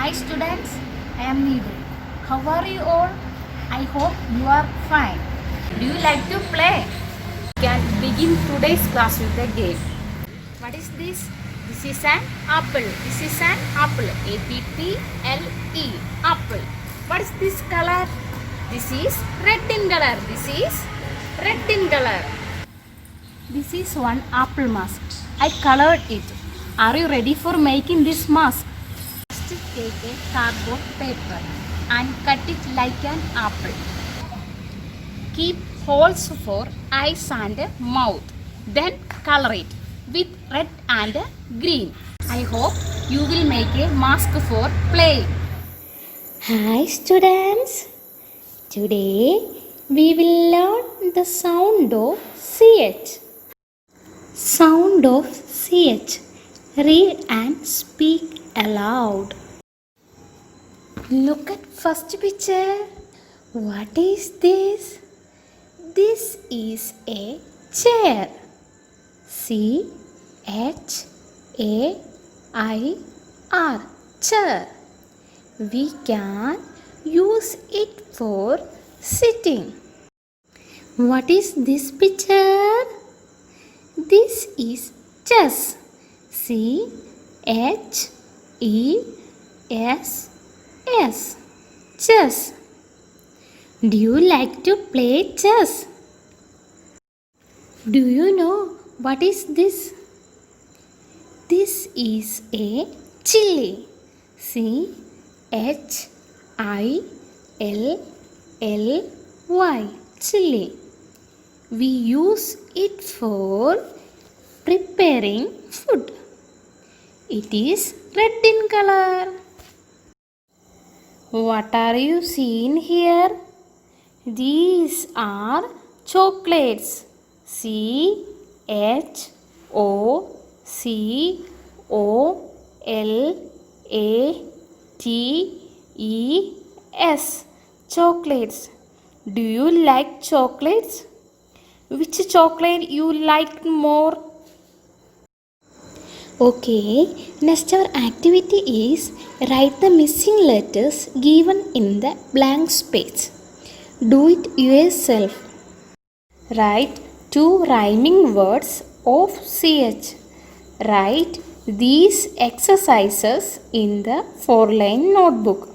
Hi students, I am Needu. How are you all? I hope you are fine. Do you like to play? We can begin today's class with a game. What is this? This is an apple. This is an apple. A-P-P-L-E. Apple. What is this color? This is red in color. This is red in color. This is one apple mask. I colored it. Are you ready for making this mask? First take a cardboard paper and cut it like an apple. Keep holes for eyes and mouth. Then color it with red and green. I hope you will make a mask for playing. Hi students, today we will learn the sound of CH. Sound of CH. Read and speak aloud. Look at first picture. What is this? This is a chair. C-H-A-I-R. Chair. We can use it for sitting. What is this picture? This is chess. C-H-E-S-S. Chess. Do you like to play chess? Do you know what is this? This is a chili. C-H-I-L-L-Y. Chili. We use it for preparing food. It is red in color. What are you seeing here? These are chocolates. C-H-O-C-O-L-A-T-E-S. Chocolates. Do you like chocolates? Which chocolate you like more? Okay, next our activity is write the missing letters given in the blank space. Do it yourself. Write 2 rhyming words of CH. Write these exercises in the 4-line notebook.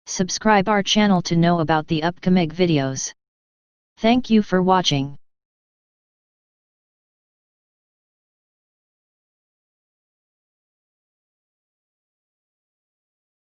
Subscribe our channel to know about the upcoming videos. Thank you for watching.